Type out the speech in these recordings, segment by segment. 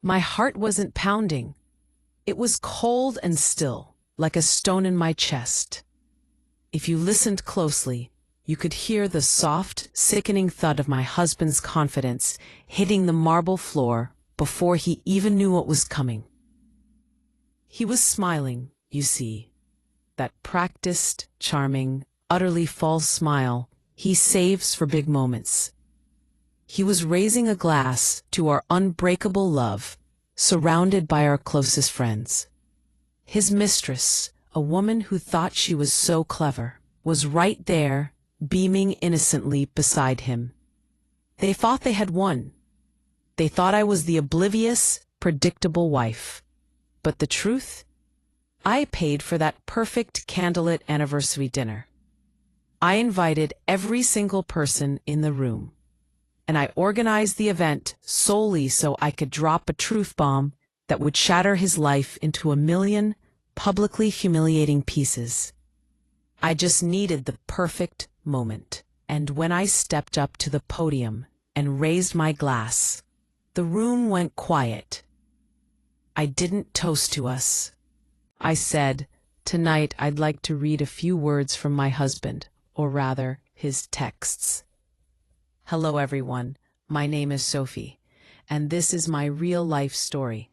My heart wasn't pounding. It was cold and still, like a stone in my chest. If you listened closely, you could hear the soft, sickening thud of my husband's confidence hitting the marble floor before he even knew what was coming. He was smiling, you see, that practiced, charming, utterly false smile he saves for big moments. He was raising a glass to our unbreakable love, surrounded by our closest friends. His mistress, a woman who thought she was so clever, was right there, beaming innocently beside him. They thought they had won. They thought I was the oblivious, predictable wife. But the truth? I paid for that perfect candlelit anniversary dinner. I invited every single person in the room. And I organized the event solely so I could drop a truth bomb that would shatter his life into a million publicly humiliating pieces. I just needed the perfect moment. And when I stepped up to the podium and raised my glass, the room went quiet. I didn't toast to us. I said, "Tonight I'd like to read a few words from my husband, or rather, his texts." Hello everyone, my name is Sophie, and this is my real-life story.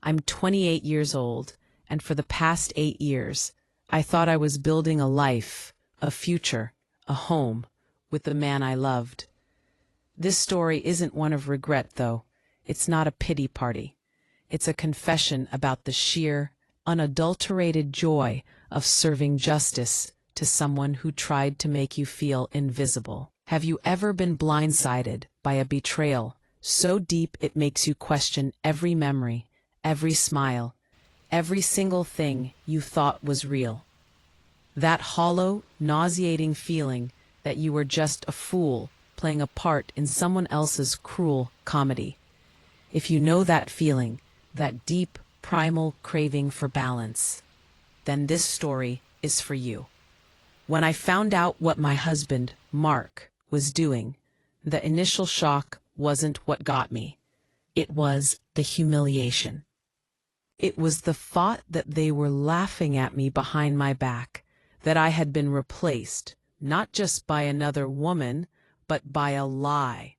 I'm 28 years old, and for the past 8 years, I thought I was building a life, a future, a home, with the man I loved. This story isn't one of regret, though. It's not a pity party. It's a confession about the sheer, unadulterated joy of serving justice to someone who tried to make you feel invisible. Have you ever been blindsided by a betrayal so deep it makes you question every memory, every smile, every single thing you thought was real? That hollow, nauseating feeling that you were just a fool playing a part in someone else's cruel comedy. If you know that feeling, that deep, primal craving for balance, then this story is for you. When I found out what my husband, Mark, was doing, the initial shock wasn't what got me. It was the humiliation. It was the thought that they were laughing at me behind my back, that I had been replaced, not just by another woman, but by a lie.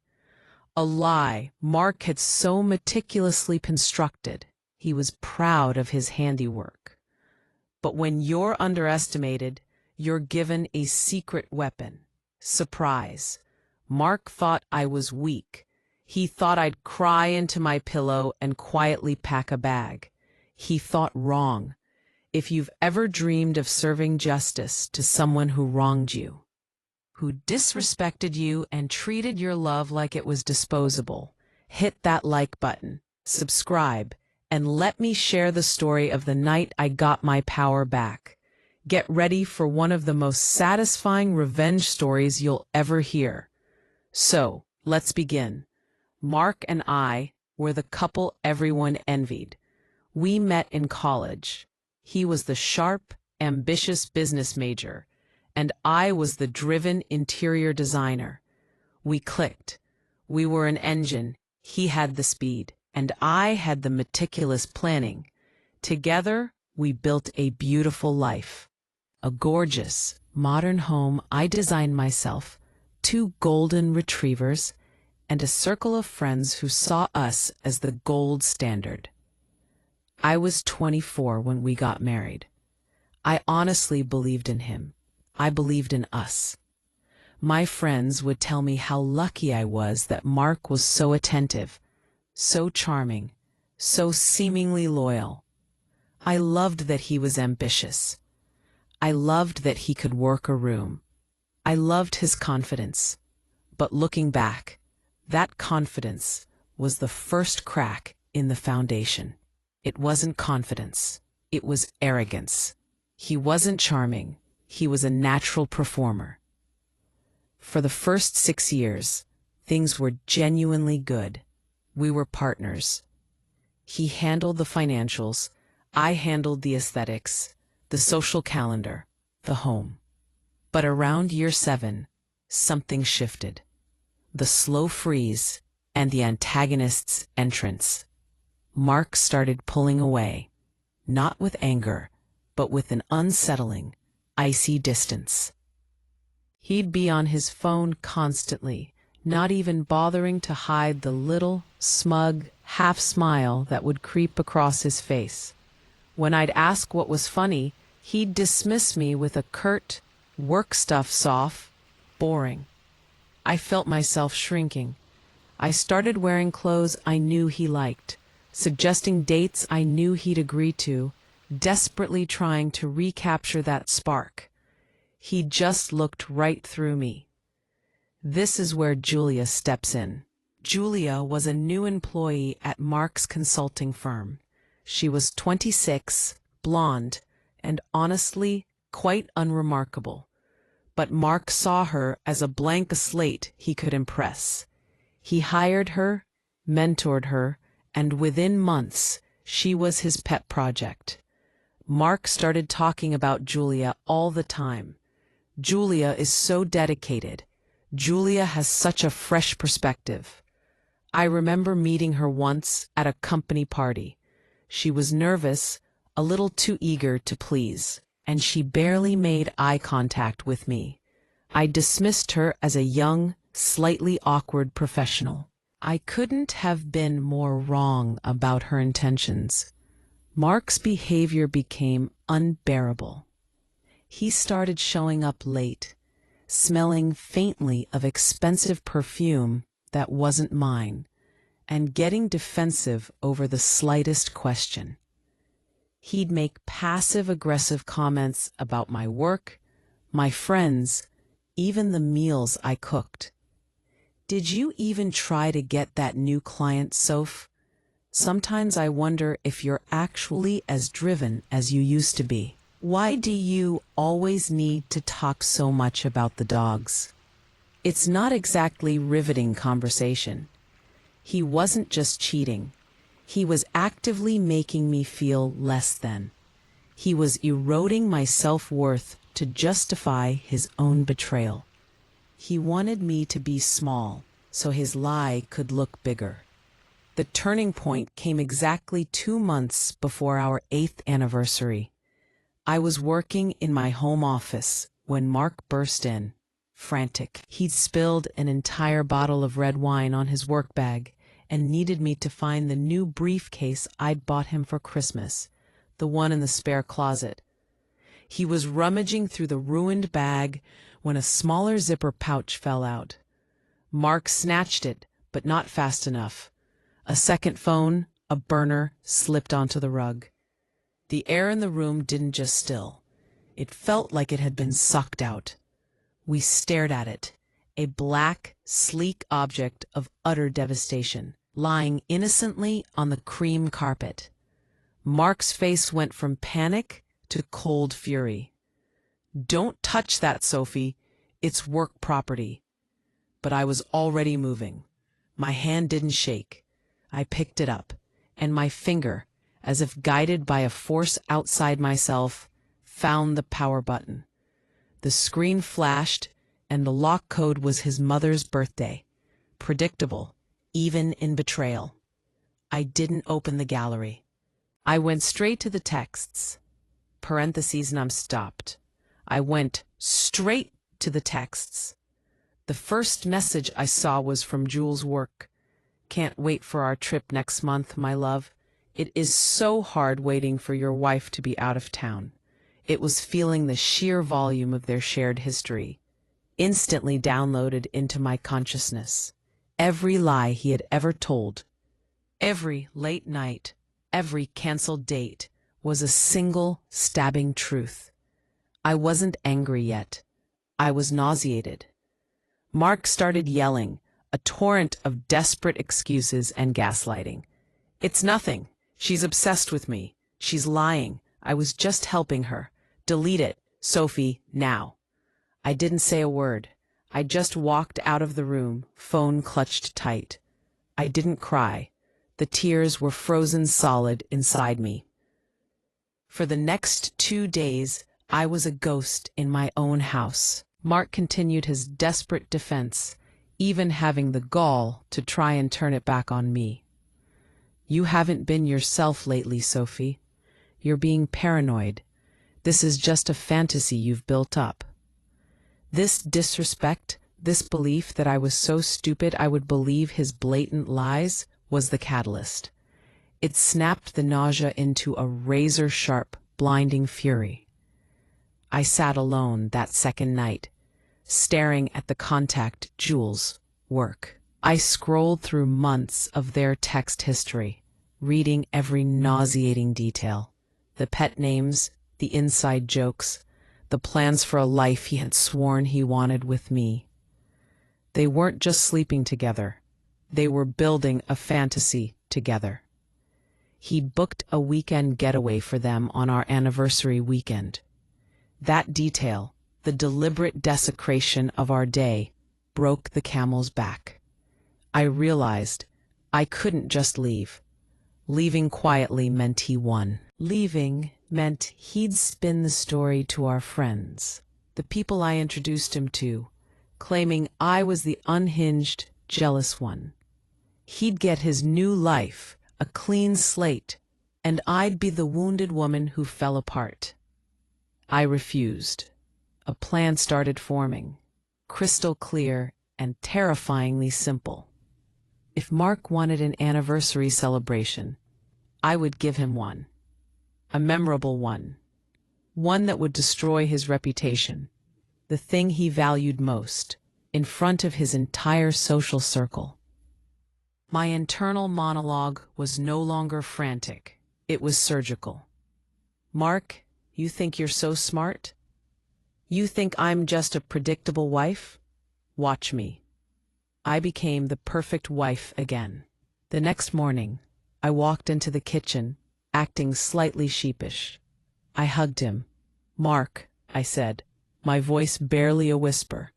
A lie Mark had so meticulously constructed. He was proud of his handiwork. But when you're underestimated, you're given a secret weapon. Surprise. Mark thought I was weak. He thought I'd cry into my pillow and quietly pack a bag. He thought wrong. If you've ever dreamed of serving justice to someone who wronged you, who disrespected you and treated your love like it was disposable, hit that like button, subscribe, and let me share the story of the night I got my power back. Get ready for one of the most satisfying revenge stories you'll ever hear. So, let's begin. Mark and I were the couple everyone envied. We met in college. He was the sharp, ambitious business major, and I was the driven interior designer. We clicked. We were an engine. He had the speed, and I had the meticulous planning. Together, we built a beautiful life. A gorgeous, modern home I designed myself, 2 golden retrievers, and a circle of friends who saw us as the gold standard. I was 24 when we got married. I honestly believed in him. I believed in us. My friends would tell me how lucky I was that Mark was so attentive, so charming, so seemingly loyal. I loved that he was ambitious. I loved that he could work a room. I loved his confidence. But looking back, that confidence was the first crack in the foundation. It wasn't confidence. It was arrogance. He wasn't charming. He was a natural performer. For the first 6 years, things were genuinely good. We were partners. He handled the financials. I handled the aesthetics, the social calendar, the home. But around year 7, something shifted. The slow freeze and the antagonist's entrance. Mark started pulling away, not with anger, but with an unsettling, icy distance. He'd be on his phone constantly, not even bothering to hide the little, smug, half smile that would creep across his face. When I'd ask what was funny, he'd dismiss me with a curt, "Work stuff, Soph. Boring." I felt myself shrinking. I started wearing clothes I knew he liked, suggesting dates I knew he'd agree to, desperately trying to recapture that spark. He just looked right through me. This is where Julia steps in. Julia was a new employee at Mark's consulting firm. She was 26, blonde, and honestly quite unremarkable. But Mark saw her as a blank slate he could impress. He hired her, mentored her, and within months, she was his pet project. Mark started talking about Julia all the time. "Julia is so dedicated. Julia has such a fresh perspective." I remember meeting her once at a company party. She was nervous, a little too eager to please, and she barely made eye contact with me. I dismissed her as a young, slightly awkward professional. I couldn't have been more wrong about her intentions. Mark's behavior became unbearable. He started showing up late, smelling faintly of expensive perfume that wasn't mine, and getting defensive over the slightest question. He'd make passive-aggressive comments about my work, my friends, even the meals I cooked. "Did you even try to get that new client, Soph? Sometimes I wonder if you're actually as driven as you used to be. Why do you always need to talk so much about the dogs?" It's not exactly riveting conversation. He wasn't just cheating. He was actively making me feel less than. He was eroding my self-worth to justify his own betrayal. He wanted me to be small so his lie could look bigger. The turning point came exactly 2 months before our 8th anniversary. I was working in my home office when Mark burst in, frantic. He'd spilled an entire bottle of red wine on his work bag and needed me to find the new briefcase I'd bought him for Christmas, the one in the spare closet. He was rummaging through the ruined bag when a smaller zipper pouch fell out. Mark snatched it, but not fast enough. A second phone, a burner, slipped onto the rug. The air in the room didn't just still. It felt like it had been sucked out. We stared at it, a black, sleek object of utter devastation, lying innocently on the cream carpet. Mark's face went from panic to cold fury. "Don't touch that, Sophie. It's work property." But I was already moving. My hand didn't shake. I picked it up, and my finger, as if guided by a force outside myself, found the power button. The screen flashed, and the lock code was his mother's birthday. Predictable, even in betrayal. I didn't open the gallery. I went straight to the texts. Parentheses and I'm stopped. I went straight to the texts. The first message I saw was from Jules' work. "Can't wait for our trip next month, my love. It is so hard waiting for your wife to be out of town." It was feeling the sheer volume of their shared history, instantly downloaded into my consciousness. Every lie he had ever told, every late night, every canceled date, was a single stabbing truth. I wasn't angry yet. I was nauseated. Mark started yelling, a torrent of desperate excuses and gaslighting. "It's nothing. She's obsessed with me. She's lying. I was just helping her. Delete it, Sophie, now." I didn't say a word. I just walked out of the room, phone clutched tight. I didn't cry. The tears were frozen solid inside me. For the next 2 days, I was a ghost in my own house. Mark continued his desperate defense, even having the gall to try and turn it back on me. You haven't been yourself lately, Sophie. You're being paranoid. This is just a fantasy you've built up. This disrespect, this belief that I was so stupid I would believe his blatant lies, was the catalyst. It snapped the nausea into a razor-sharp, blinding fury. I sat alone that second night, staring at the contact Jules' work. I scrolled through months of their text history, reading every nauseating detail. The pet names, the inside jokes, the plans for a life he had sworn he wanted with me. They weren't just sleeping together. They were building a fantasy together. He'd booked a weekend getaway for them on our anniversary weekend. That detail, the deliberate desecration of our day, broke the camel's back. I realized I couldn't just leave. Leaving quietly meant he won. Leaving meant he'd spin the story to our friends, the people I introduced him to, claiming I was the unhinged, jealous one. He'd get his new life, a clean slate, and I'd be the wounded woman who fell apart. I refused. A plan started forming, crystal clear and terrifyingly simple. If Mark wanted an anniversary celebration, I would give him one. A memorable one. One that would destroy his reputation, the thing he valued most, in front of his entire social circle. My internal monologue was no longer frantic. It was surgical. Mark, you think you're so smart? You think I'm just a predictable wife? Watch me. I became the perfect wife again. The next morning, I walked into the kitchen, acting slightly sheepish. I hugged him. "Mark," I said, my voice barely a whisper,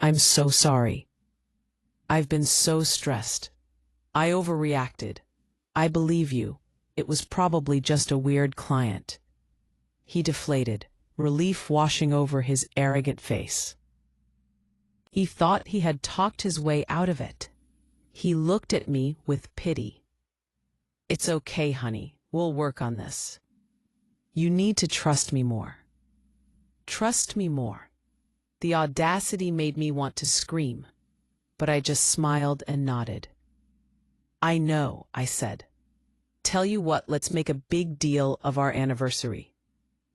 "I'm so sorry. I've been so stressed. I overreacted. I believe you. It was probably just a weird client." He deflated, relief washing over his arrogant face. He thought he had talked his way out of it. He looked at me with pity. "It's okay, honey. We'll work on this. You need to trust me more." Trust me more. The audacity made me want to scream, but I just smiled and nodded. "I know," I said. "Tell you what, let's make a big deal of our anniversary.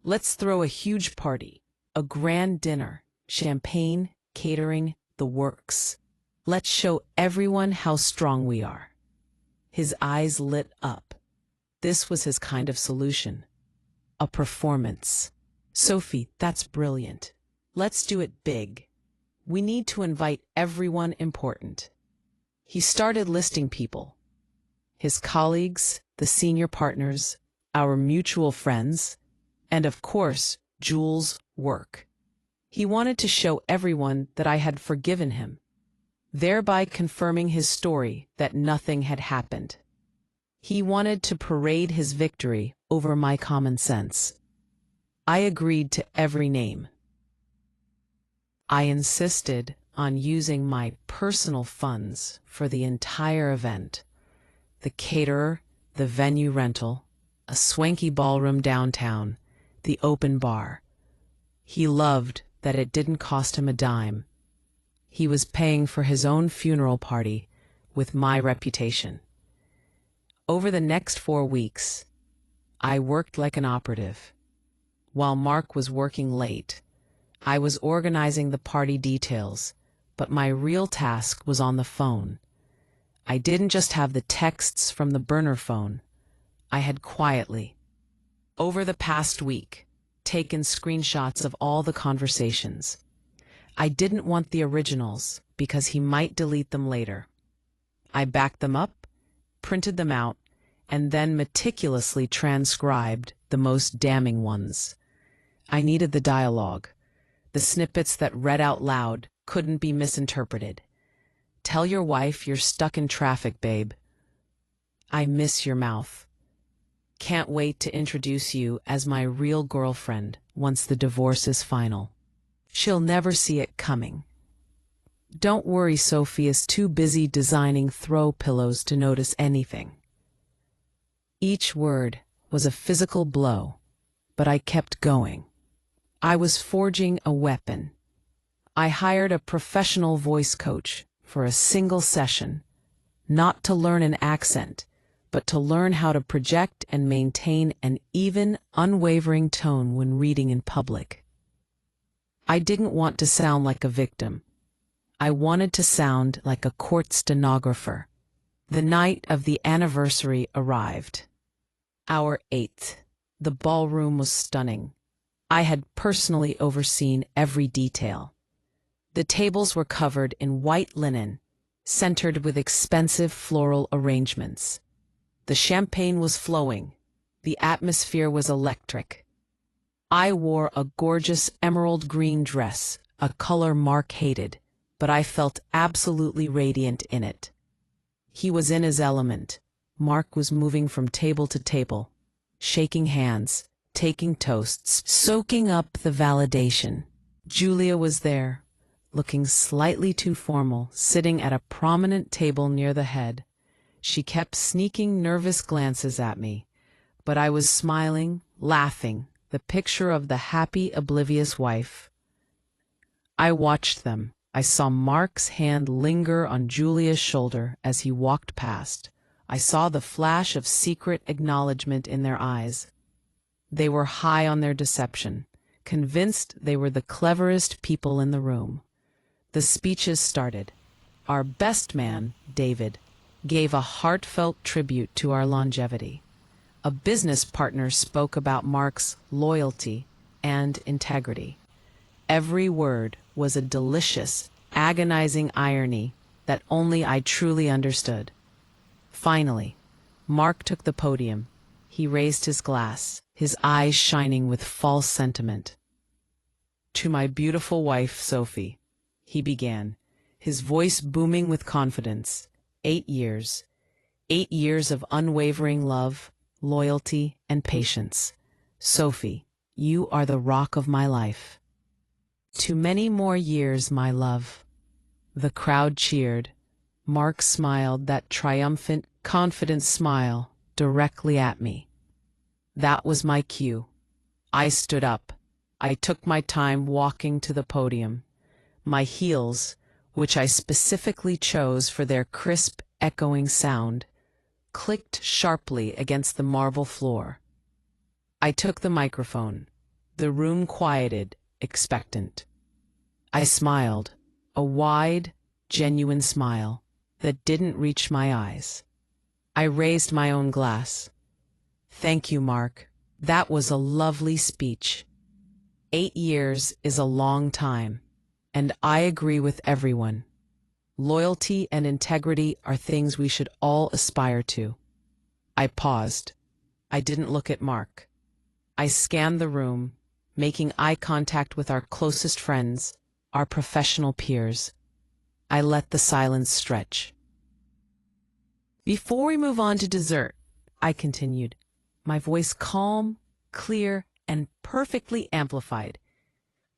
Let's throw a huge party, a grand dinner, champagne, catering, the works. Let's show everyone how strong we are." His eyes lit up. This was his kind of solution. A performance. "Sophie, that's brilliant. Let's do it big. We need to invite everyone important." He started listing people. His colleagues, the senior partners, our mutual friends, and of course, Jules' work. He wanted to show everyone that I had forgiven him, thereby confirming his story that nothing had happened. He wanted to parade his victory over my common sense. I agreed to every name. I insisted on using my personal funds for the entire event. The caterer, the venue rental, a swanky ballroom downtown, the open bar. He loved that it didn't cost him a dime. He was paying for his own funeral party with my reputation. Over the next 4 weeks, I worked like an operative. While Mark was working late, I was organizing the party details, but my real task was on the phone. I didn't just have the texts from the burner phone. I had quietly, over the past week, taken screenshots of all the conversations. I didn't want the originals because he might delete them later. I backed them up, printed them out, and then meticulously transcribed the most damning ones. I needed the dialogue. The snippets that read out loud couldn't be misinterpreted. "Tell your wife you're stuck in traffic, babe. I miss your mouth. Can't wait to introduce you as my real girlfriend once the divorce is final. She'll never see it coming. Don't worry, Sophie is too busy designing throw pillows to notice anything." Each word was a physical blow, but I kept going. I was forging a weapon. I hired a professional voice coach for a single session, not to learn an accent, but to learn how to project and maintain an even, unwavering tone when reading in public. I didn't want to sound like a victim. I wanted to sound like a court stenographer. The night of the anniversary arrived. Hour 8. The ballroom was stunning. I had personally overseen every detail. The tables were covered in white linen, centered with expensive floral arrangements. The champagne was flowing. The atmosphere was electric. I wore a gorgeous emerald green dress, a color Mark hated, but I felt absolutely radiant in it. He was in his element. Mark was moving from table to table, shaking hands, taking toasts, soaking up the validation. Julia was there, looking slightly too formal, sitting at a prominent table near the head. She kept sneaking nervous glances at me, but I was smiling, laughing, the picture of the happy, oblivious wife. I watched them. I saw Mark's hand linger on Julia's shoulder as he walked past. I saw the flash of secret acknowledgement in their eyes. They were high on their deception, convinced they were the cleverest people in the room. The speeches started. Our best man, David, gave a heartfelt tribute to our longevity. A business partner spoke about Mark's loyalty and integrity. Every word was a delicious, agonizing irony that only I truly understood. Finally, Mark took the podium. He raised his glass, his eyes shining with false sentiment. "To my beautiful wife, Sophie," he began, his voice booming with confidence. 8 years. 8 years of unwavering love, loyalty, and patience. Sophie, you are the rock of my life. To many more years, my love. The crowd cheered. Mark smiled, that triumphant, confident smile, directly at me. That was my cue. I stood up. I took my time walking to the podium. My heels, which I specifically chose for their crisp, echoing sound, clicked sharply against the marble floor. I took the microphone. The room quieted, expectant. I smiled, a wide, genuine smile that didn't reach my eyes. I raised my own glass. "Thank you, Mark. That was a lovely speech. 8 years is a long time, and I agree with everyone. Loyalty and integrity are things we should all aspire to." I paused. I didn't look at Mark. I scanned the room, making eye contact with our closest friends, our professional peers. I let the silence stretch. "Before we move on to dessert," I continued, my voice calm, clear, and perfectly amplified,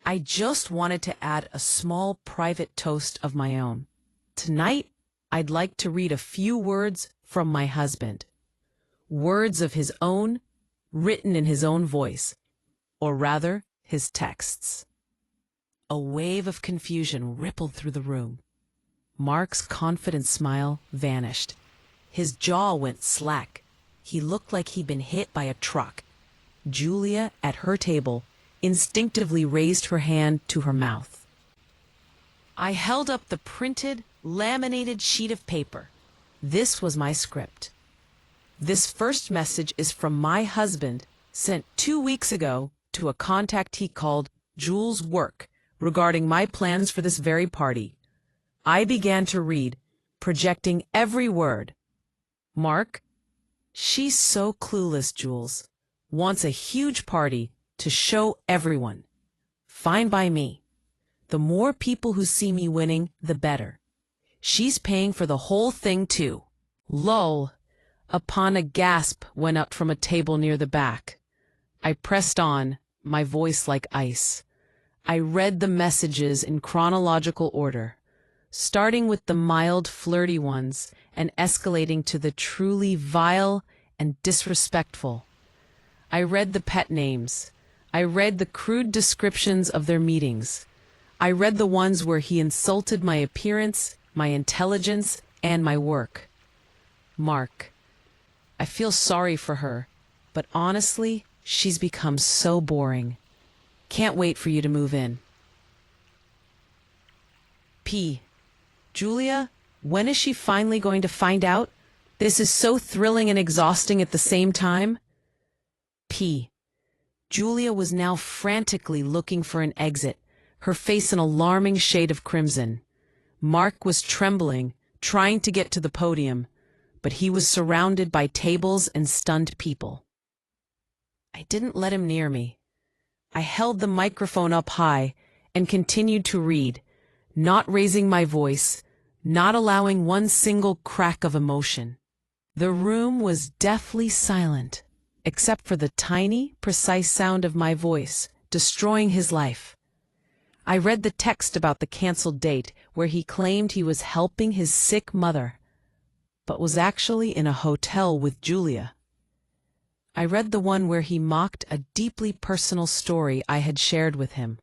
"I just wanted to add a small private toast of my own. Tonight, I'd like to read a few words from my husband. Words of his own, written in his own voice, or rather, his texts." A wave of confusion rippled through the room. Mark's confident smile vanished. His jaw went slack. He looked like he'd been hit by a truck. Julia, at her table, instinctively raised her hand to her mouth. I held up the printed, laminated sheet of paper. This was my script. "This first message is from my husband, sent 2 weeks ago to a contact he called Jules Work, regarding my plans for this very party." I began to read, projecting every word. "Mark, she's so clueless, Jules. Wants a huge party to show everyone. Fine by me. The more people who see me winning, the better. She's paying for the whole thing, too." Lull. Upon a gasp went up from a table near the back. I pressed on, my voice like ice. I read the messages in chronological order, starting with the mild, flirty ones and escalating to the truly vile and disrespectful. I read the pet names. I read the crude descriptions of their meetings. I read the ones where he insulted my appearance, my intelligence, and my work. Mark, I feel sorry for her, but honestly, she's become so boring. Can't wait for you to move in. P. Julia, when is she finally going to find out? This is so thrilling and exhausting at the same time. P. Julia was now frantically looking for an exit, her face an alarming shade of crimson. Mark was trembling, trying to get to the podium, but he was surrounded by tables and stunned people. I didn't let him near me. I held the microphone up high and continued to read, not raising my voice, not allowing one single crack of emotion. The room was deathly silent, except for the tiny, precise sound of my voice, destroying his life. I read the text about the canceled date where he claimed he was helping his sick mother, but was actually in a hotel with Julia. I read the one where he mocked a deeply personal story I had shared with him.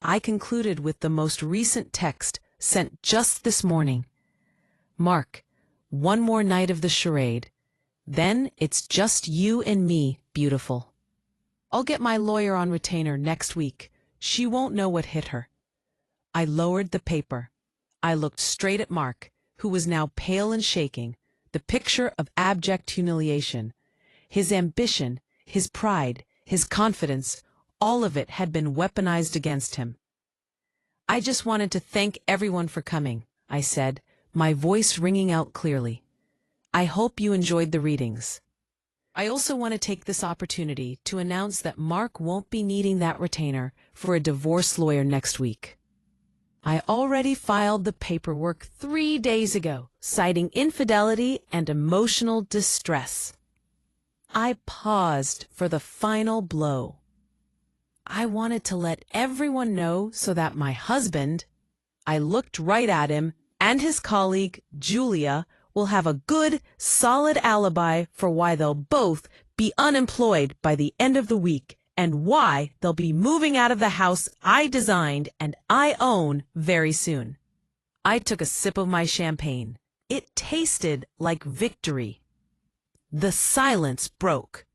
I concluded with the most recent text sent just this morning. Mark, one more night of the charade. Then it's just you and me, beautiful. I'll get my lawyer on retainer next week. She won't know what hit her. I lowered the paper. I looked straight at Mark, who was now pale and shaking, the picture of abject humiliation. His ambition, his pride, his confidence, all of it had been weaponized against him. I just wanted to thank everyone for coming, I said, my voice ringing out clearly. I hope you enjoyed the readings. I also want to take this opportunity to announce that Mark won't be needing that retainer for a divorce lawyer next week. I already filed the paperwork 3 days ago, citing infidelity and emotional distress. I paused for the final blow. I wanted to let everyone know so that my husband, I looked right at him, and his colleague, Julia, will have a good, solid alibi for why they'll both be unemployed by the end of the week and why they'll be moving out of the house I designed and I own very soon. I took a sip of my champagne. It tasted like victory. The silence broke.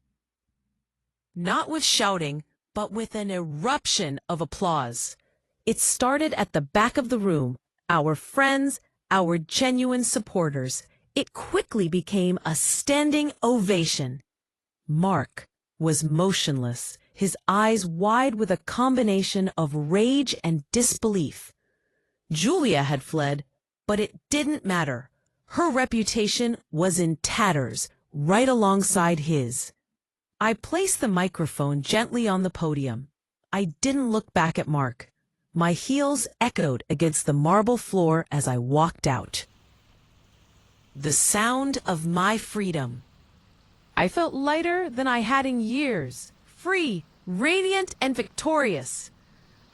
Not with shouting, but with an eruption of applause. It started at the back of the room, our friends, our genuine supporters. It quickly became a standing ovation. Mark was motionless, his eyes wide with a combination of rage and disbelief. Julia had fled, but it didn't matter. Her reputation was in tatters, right alongside his. I placed the microphone gently on the podium. I didn't look back at Mark. My heels echoed against the marble floor as I walked out. The sound of my freedom. I felt lighter than I had in years, free, radiant, and victorious.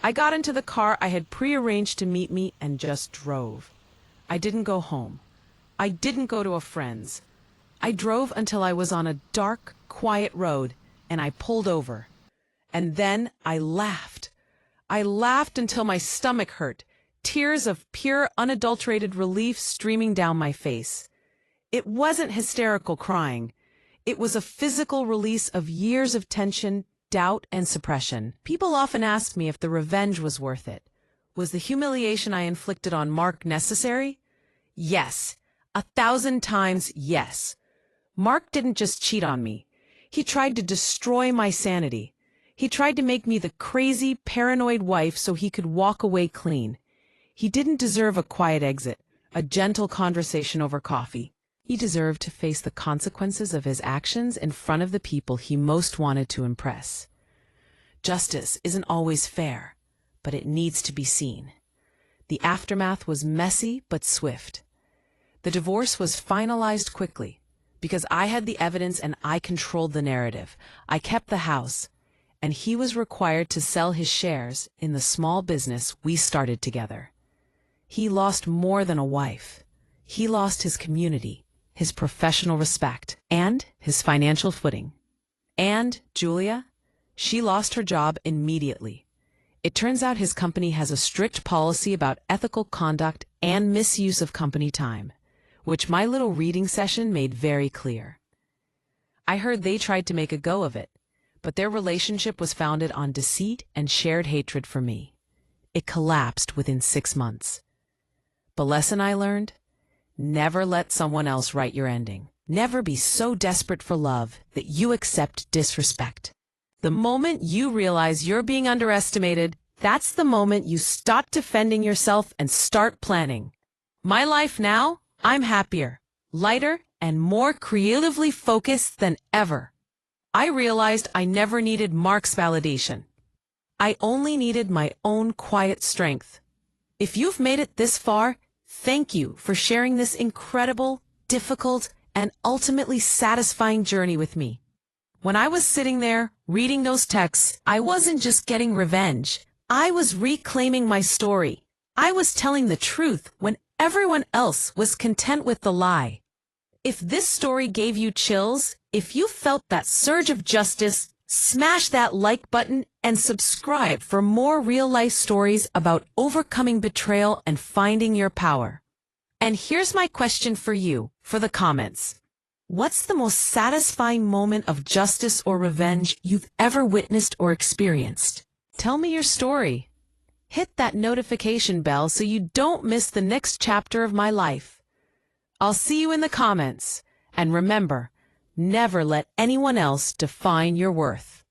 I got into the car I had prearranged to meet me and just drove. I didn't go home. I didn't go to a friend's. I drove until I was on a dark, quiet road, and I pulled over. And then I laughed. I laughed until my stomach hurt, tears of pure, unadulterated relief streaming down my face. It wasn't hysterical crying. It was a physical release of years of tension, doubt, and suppression. People often ask me if the revenge was worth it. Was the humiliation I inflicted on Mark necessary? Yes. 1,000 times yes. Mark didn't just cheat on me. He tried to destroy my sanity. He tried to make me the crazy, paranoid wife so he could walk away clean. He didn't deserve a quiet exit, a gentle conversation over coffee. He deserved to face the consequences of his actions in front of the people he most wanted to impress. Justice isn't always fair, but it needs to be seen. The aftermath was messy but swift. The divorce was finalized quickly because I had the evidence and I controlled the narrative. I kept the house, and he was required to sell his shares in the small business we started together. He lost more than a wife. He lost his community, his professional respect, and his financial footing. And Julia, she lost her job immediately. It turns out his company has a strict policy about ethical conduct and misuse of company time, which my little reading session made very clear. I heard they tried to make a go of it, but their relationship was founded on deceit and shared hatred for me. It collapsed within 6 months. The lesson I learned? Never let someone else write your ending. Never be so desperate for love that you accept disrespect. The moment you realize you're being underestimated, that's the moment you stop defending yourself and start planning. My life now, I'm happier, lighter, and more creatively focused than ever. I realized I never needed Mark's validation. I only needed my own quiet strength. If you've made it this far, thank you for sharing this incredible, difficult, and ultimately satisfying journey with me. When I was sitting there reading those texts, I wasn't just getting revenge. I was reclaiming my story. I was telling the truth when everyone else was content with the lie. If this story gave you chills, if you felt that surge of justice, smash that like button and subscribe for more real-life stories about overcoming betrayal and finding your power. And here's my question for you, for the comments. What's the most satisfying moment of justice or revenge you've ever witnessed or experienced? Tell me your story. Hit that notification bell so you don't miss the next chapter of my life. I'll see you in the comments. And remember, never let anyone else define your worth.